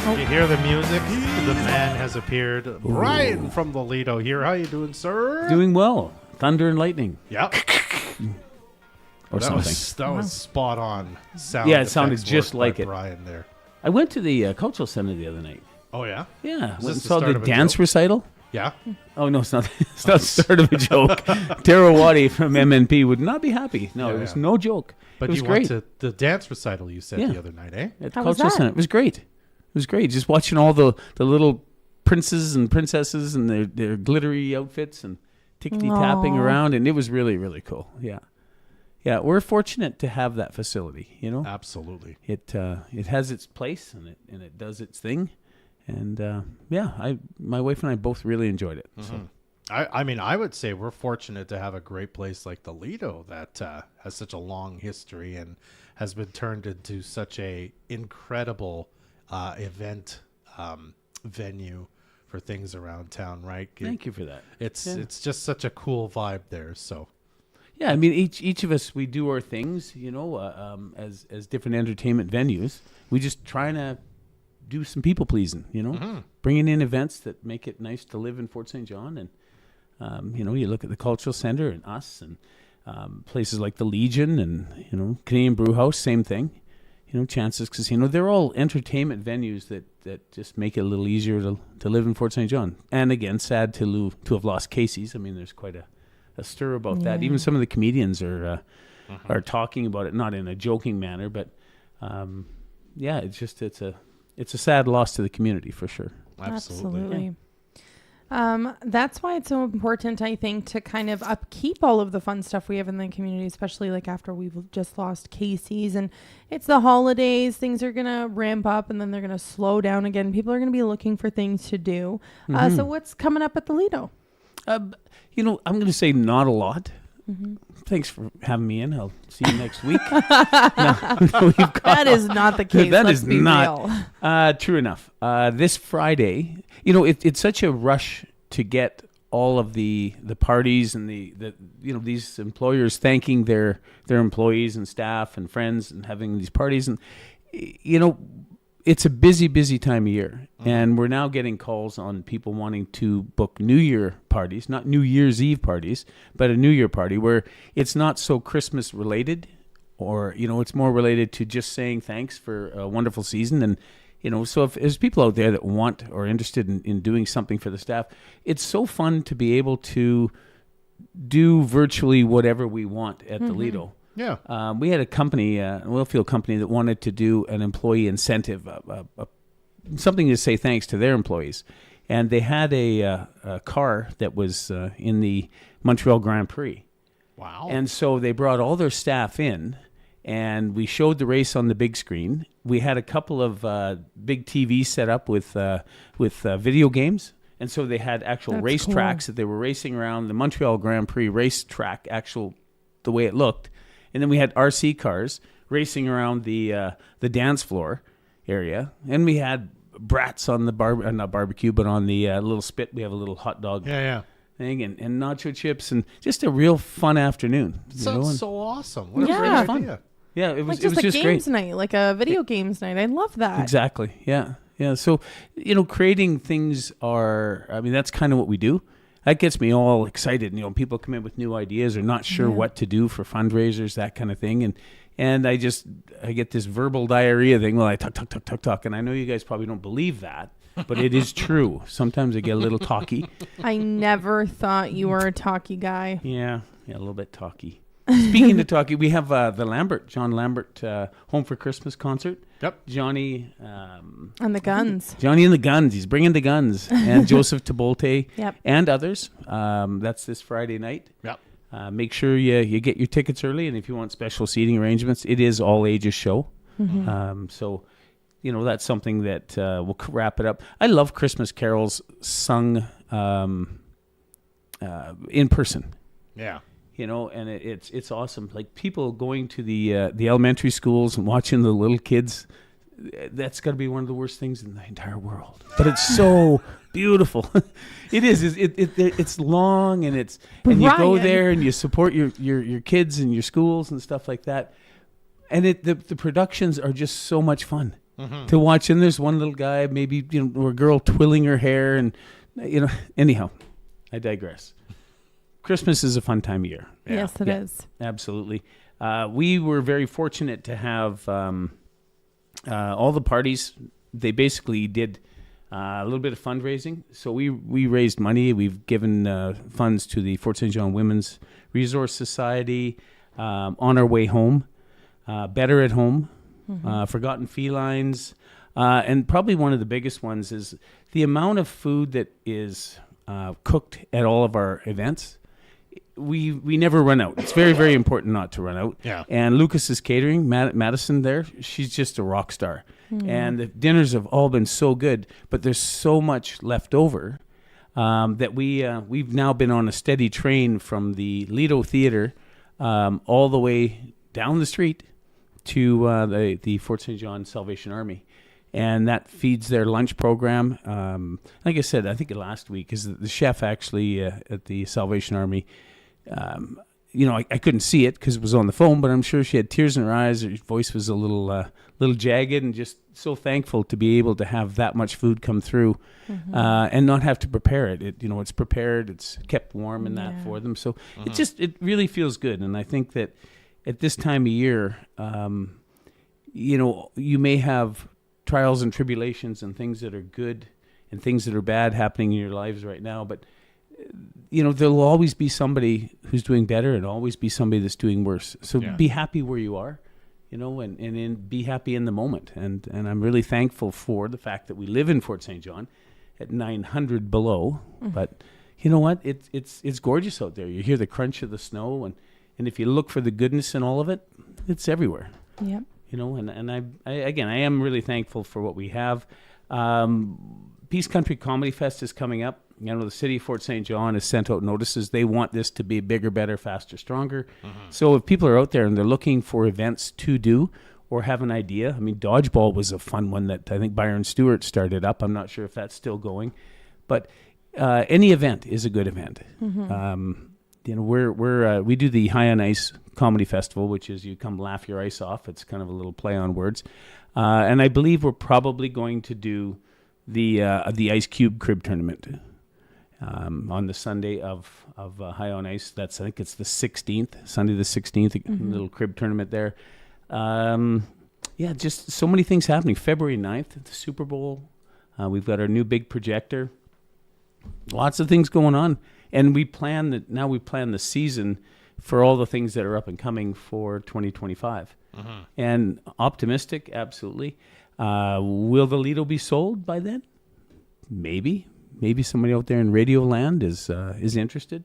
You hear the music? The man has appeared. Brian from the Lido here. How you doing, sir? Doing well. Thunder and lightning. Yep. Or that something. That was spot on sound. Yeah, it sounded effects just work like by it. Brian there. I went to the cultural center the other night. Oh, yeah? Yeah. Is Went this and the saw start the of a dance joke? recital. Yeah? Oh, no, it's not. It's not the start of a joke. Tara Waddy from MNP would not be happy. No, Yeah, it was yeah. no joke. But it was you great. went to the dance recital you said Yeah. the other night, eh? At the How was cultural that? center. It was great. It was great. Just watching all the little princes and princesses and their glittery outfits and tickety-tapping Aw. around. And it was really, really cool. Yeah. Yeah, we're fortunate to have that facility, you know? Absolutely. It has its place and it does its thing. And my wife and I both really enjoyed it. So. I mean, I would say we're fortunate to have a great place like the Lido that has such a long history and has been turned into such a incredible event venue for things around town, right? Thank you for that. It's just such a cool vibe there. So Yeah, I mean, each of us, we do our things, you know, as different entertainment venues. We just trying to do some people pleasing, you know, bringing in events that make it nice to live in Fort St. John. And, you know, you look at the Cultural Center and us and places like the Legion and, you know, Canadian Brew House, same thing. You know, Chances Casino, they're all entertainment venues that just make it a little easier to live in Fort St. John. And again, sad to have lost Casey's. I mean, there's quite a stir about that. Even some of the comedians are talking about it, not in a joking manner, but it's a sad loss to the community for sure. absolutely. That's why it's so important, I think, to kind of upkeep all of the fun stuff we have in the community, especially like after we've just lost Casey's and it's the holidays, things are going to ramp up and then they're going to slow down again. People are going to be looking for things to do. So what's coming up at the Lido? You know, I'm going to say not a lot. Thanks for having me in. I'll see you next week. That is not the case. That Let's is be not real. true enough. This Friday, you know, it's such a rush to get all of the parties and the you know, these employers thanking their employees and staff and friends and having these parties, and you know, it's a busy time of year, and we're now getting calls on people wanting to book New Year parties, not New Year's Eve parties, but a New Year party where it's not so Christmas related, or, you know, it's more related to just saying thanks for a wonderful season. And, you know, so if there's people out there that want or are interested in doing something for the staff, it's so fun to be able to do virtually whatever we want at the Lido. Yeah. We had a company, an oil field company, that wanted to do an employee incentive, something to say thanks to their employees. And they had a car that was in the Montreal Grand Prix. Wow. And so they brought all their staff in, and we showed the race on the big screen. We had a couple of big TVs set up with video games. And so they had actual race tracks that they were racing around, the Montreal Grand Prix race track, the way it looked. And then we had RC cars racing around the dance floor area. And we had brats on the not barbecue, but on the little spit. We have a little hot dog thing and nacho chips, and just a real fun afternoon. Sounds so awesome. What a Yeah. great idea. Yeah, it was Like just a just games great. night, like a video games night. I love that. Exactly. Yeah. Yeah. So, you know, creating things that's kind of what we do. That gets me all excited. You know, people come in with new ideas or not sure what to do for fundraisers, that kind of thing. And I get this verbal diarrhea thing. Well, I talk. And I know you guys probably don't believe that, but it is true. Sometimes I get a little talky. I never thought you were a talky guy. Yeah, a little bit talky. Speaking of talky, we have the John Lambert Home for Christmas concert. Yep. Johnny And the guns. Johnny and the Guns. He's bringing the guns. And Joseph Tabolte and others. That's this Friday night. Yep. Make sure you get your tickets early. And if you want special seating arrangements, it is all ages show. So, you know, that's something that we'll wrap it up. I love Christmas carols sung in person. Yeah. You know, and it's awesome. Like people going to the elementary schools and watching the little kids, that's got to be one of the worst things in the entire world. But it's so beautiful. It is. It's long and and you go there and you support your kids and your schools and stuff like that. And the productions are just so much fun. to watch. And there's one little guy, maybe, or a girl twirling her hair, and anyhow, I digress. Christmas is a fun time of year. Yeah. Yes, it is. Absolutely. We were very fortunate to have all the parties. They basically did a little bit of fundraising. So we raised money. We've given funds to the Fort St. John Women's Resource Society, On Our Way Home, Better at Home, Forgotten Felines, and probably one of the biggest ones is the amount of food that is cooked at all of our events. We never run out. It's very, very important not to run out. Yeah. And Lucas's Catering, Madison there, she's just a rock star. And the dinners have all been so good, but there's so much left over that we've now been on a steady train from the Lido Theatre all the way down the street to the Fort St. John Salvation Army. And that feeds their lunch program. Like I said, I think last week, is the chef actually at the Salvation Army, I couldn't see it because it was on the phone, but I'm sure she had tears in her eyes. Her voice was a little jagged, and just so thankful to be able to have that much food come through and not have to prepare it. It's prepared, it's kept warm and that for them. So it really feels good. And I think that at this time of year, you may have trials and tribulations and things that are good and things that are bad happening in your lives right now. But, there'll always be somebody who's doing better and always be somebody that's doing worse. So be happy where you are, and be happy in the moment. And I'm really thankful for the fact that we live in Fort St. John at 900 below. But you know what? It's gorgeous out there. You hear the crunch of the snow, and if you look for the goodness in all of it, it's everywhere. Yep. And I am really thankful for what we have. Peace Country Comedy Fest is coming up. The city of Fort St. John has sent out notices. They want this to be bigger, better, faster, stronger. So if people are out there and they're looking for events to do or have an idea, Dodgeball was a fun one that I think Byron Stewart started up. I'm not sure if that's still going. But any event is a good event. We do the High on Ice Comedy Festival, which is you come laugh your ice off. It's kind of a little play on words. And I believe we're probably going to do the Ice Cube Crib Tournament on the Sunday of High on Ice. I think it's the 16th, Sunday the 16th, a little crib tournament there. Just so many things happening. February 9th, the Super Bowl. We've got our new big projector. Lots of things going on. And we plan the season for all the things that are up and coming for 2025. And optimistic, absolutely. Will the Lido be sold by then? Maybe somebody out there in Radio Land is interested.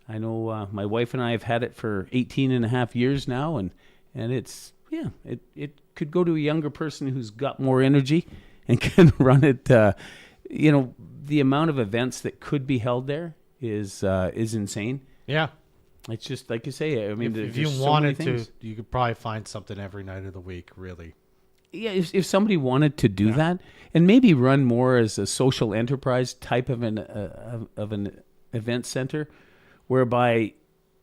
I know my wife and I have had it for 18 and a half years now, and it's it could go to a younger person who's got more energy and can run it. The amount of events that could be held there is insane. Yeah. It's just like you say. If you wanted to, you could probably find something every night of the week, really. Yeah, if somebody wanted to do that and maybe run more as a social enterprise type of an event center, whereby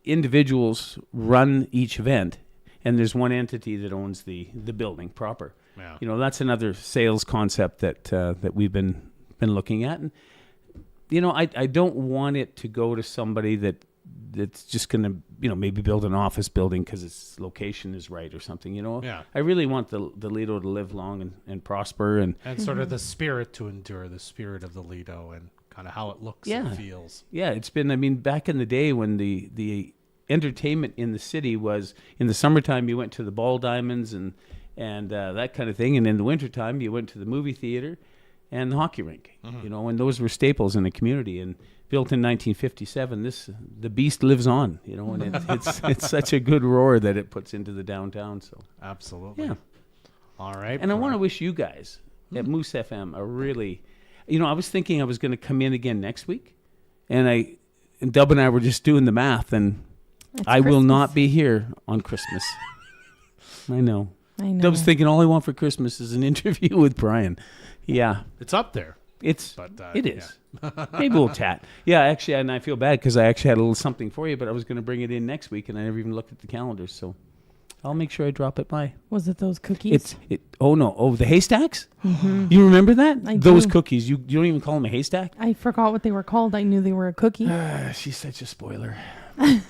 individuals run each event and there's one entity that owns the building proper. Yeah. That's another sales concept that we've been looking at. And I don't want it to go to somebody that's just going to, maybe build an office building because its location is right or something, Yeah. I really want the Lido to live long and prosper. And sort of the spirit to endure, the spirit of the Lido and kind of how it looks and feels. Yeah, it's been, back in the day when the entertainment in the city was, in the summertime you went to the Ball Diamonds and that kind of thing. And in the wintertime you went to the movie theater and the hockey rink, and those were staples in the community. And built in 1957, the beast lives on, and it's such a good roar that it puts into the downtown. So absolutely, yeah. All right, and I want to wish you guys at Moose FM a really, I was thinking I was going to come in again next week, and Dub and I were just doing the math, and I will not be here on Christmas. I know. Dub's thinking all I want for Christmas is an interview with Brian. Yeah, it's up there. It is. Yeah. Maybe we'll chat. Yeah, actually, and I feel bad because I actually had a little something for you, but I was going to bring it in next week, and I never even looked at the calendar. So I'll make sure I drop it by. Was it those cookies? The haystacks? Mm-hmm. You remember that? I Those do. cookies. You don't even call them a haystack? I forgot what they were called. I knew they were a cookie. She's such a spoiler. Now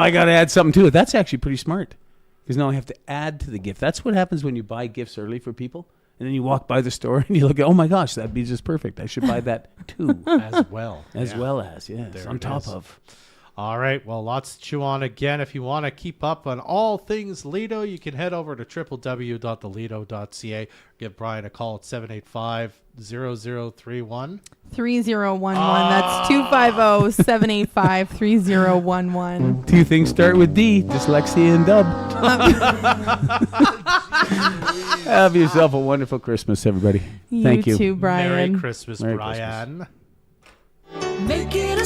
I got to add something to it. That's actually pretty smart. Because now I have to add to the gift. That's what happens when you buy gifts early for people. And then you walk by the store and you look at, oh my gosh, that'd be just perfect. I should buy that too. As well. Yes, There on it top is. of. All right. Well, lots to chew on again. If you want to keep up on all things Lido, you can head over to www.thelido.ca. Give Brian a call at 785-0031. 3011. That's 250-785-3011. Two things start with D, dyslexia and dub. Have yourself a wonderful Christmas, everybody. Thank you. You too, Brian. Merry Christmas, Merry Brian. Christmas. Make it a